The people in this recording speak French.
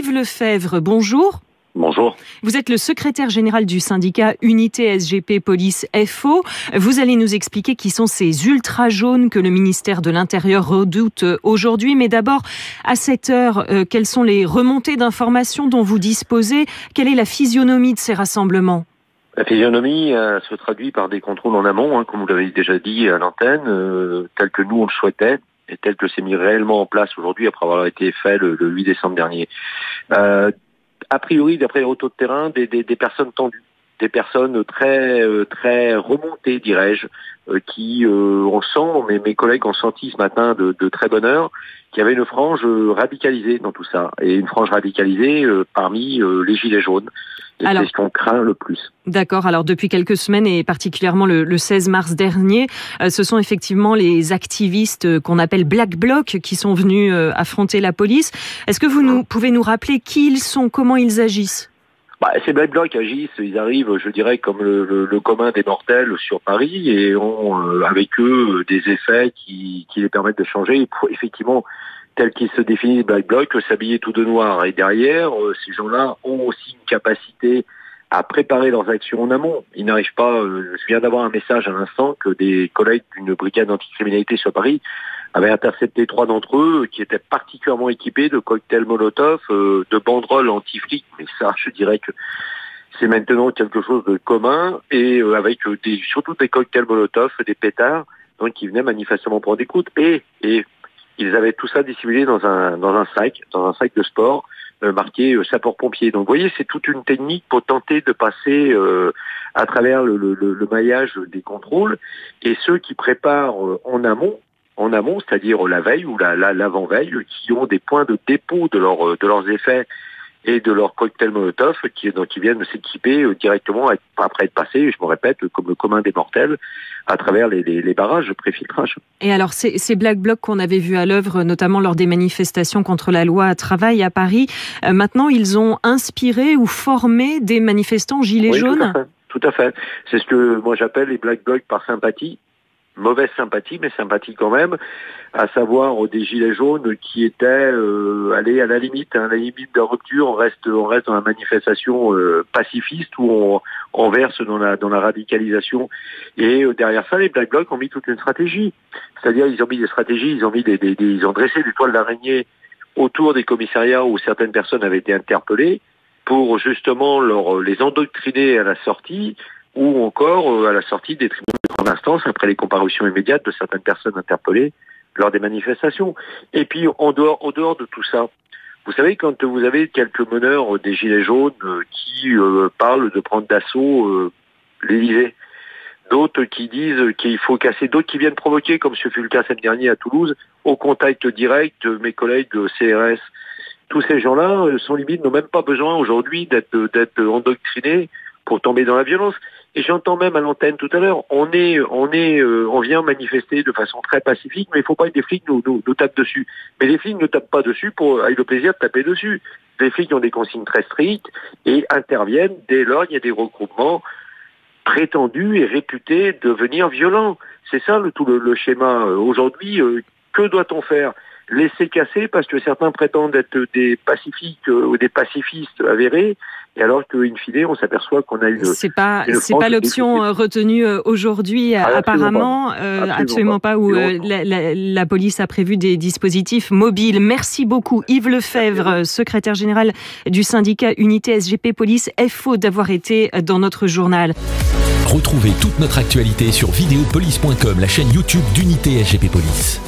Yves Lefebvre, bonjour. Bonjour. Vous êtes le secrétaire général du syndicat Unité SGP Police FO. Vous allez nous expliquer qui sont ces ultra-jaunes que le ministère de l'Intérieur redoute aujourd'hui. Mais d'abord, à cette heure, quelles sont les remontées d'informations dont vous disposez ? Quelle est la physionomie de ces rassemblements ? La physionomie se traduit par des contrôles en amont, comme vous l'avez déjà dit à l'antenne, tel que nous on le souhaitait et tel que c'est mis réellement en place aujourd'hui après avoir été fait le 8 décembre dernier. A priori, d'après les retours de terrain, des personnes tendues, des personnes très remontées, dirais-je, qui on sent, mes collègues ont senti ce matin de très bonne heure, qu'il y avait une frange radicalisée dans tout ça, et une frange radicalisée parmi les gilets jaunes. Et c'est ce qu'on craint le plus. D'accord. Alors, depuis quelques semaines, et particulièrement le 16 mars dernier, ce sont effectivement les activistes qu'on appelle Black Bloc qui sont venus affronter la police. Est-ce que vous pouvez nous rappeler qui ils sont, comment ils agissent ? Ces Black Blocs agissent, ils arrivent, je dirais, comme le commun des mortels sur Paris et ont avec eux des effets qui les permettent de changer. Effectivement, tels qu'ils se définissent Black Bloc, s'habiller tout de noir. Et derrière, ces gens-là ont aussi une capacité à préparer leurs actions en amont. Ils n'arrivent pas, je viens d'avoir un message à l'instant que des collègues d'une brigade anticriminalité sur Paris avaient intercepté 3 d'entre eux qui étaient particulièrement équipés de cocktails Molotov, de banderoles anti-flics. Mais ça, je dirais que c'est maintenant quelque chose de commun et avec surtout des cocktails Molotov, des pétards, donc qui venaient manifestement prendre des coups. Et ils avaient tout ça dissimulé dans un sac de sport marqué sapeur-pompier. Donc vous voyez, c'est toute une technique pour tenter de passer à travers le maillage des contrôles. Et ceux qui préparent en amont, c'est-à-dire la veille ou l'avant-veille, qui ont des points de dépôt de leurs effets et de leurs cocktails Molotov qui viennent de s'équiper directement après être passés, je me répète, comme le commun des mortels, à travers les barrages de préfiltrage. Et alors, ces Black Blocs qu'on avait vus à l'œuvre, notamment lors des manifestations contre la loi travail à Paris, maintenant, ils ont inspiré ou formé des manifestants gilets jaunes ? Tout à fait. C'est ce que moi j'appelle les Black Blocs par sympathie. Mauvaise sympathie, mais sympathie quand même, à savoir des gilets jaunes qui étaient allés à la limite de rupture. On reste dans la manifestation pacifiste où on verse dans la radicalisation. Et derrière ça, les Black Blocs ont mis toute une stratégie. C'est-à-dire, ils ont mis des stratégies, ils ont dressé des toiles d'araignée autour des commissariats où certaines personnes avaient été interpellées pour justement les endoctriner à la sortie, ou encore à la sortie des tribunaux de grande instance après les comparutions immédiates de certaines personnes interpellées lors des manifestations. Et puis, au dehors de tout ça, vous savez, quand vous avez quelques meneurs des Gilets jaunes qui parlent de prendre d'assaut l'Élysée, d'autres qui disent qu'il faut casser, d'autres qui viennent provoquer, comme ce fut le cas samedi dernier à Toulouse, au contact direct de mes collègues CRS, tous ces gens-là, sont limite, n'ont même pas besoin aujourd'hui d'être endoctrinés pour tomber dans la violence. Et j'entends même à l'antenne tout à l'heure, on vient manifester de façon très pacifique, mais il faut pas que des flics nous tapent dessus. Mais les flics ne tapent pas dessus avec le plaisir de taper dessus. Les flics ont des consignes très strictes et interviennent dès lors il y a des regroupements prétendus et réputés devenir violents. C'est ça le schéma. Aujourd'hui, que doit-on faire ? Laisser casser parce que certains prétendent être des pacifiques ou des pacifistes avérés, et alors qu'in fine, on s'aperçoit qu'on a une... C'est pas l'option retenue aujourd'hui, apparemment. Absolument pas, où la police a prévu des dispositifs mobiles. Merci beaucoup Yves Lefebvre, secrétaire général du syndicat Unité SGP Police FO, d'avoir été dans notre journal. Retrouvez toute notre actualité sur videopolice.com, la chaîne YouTube d'Unité SGP Police.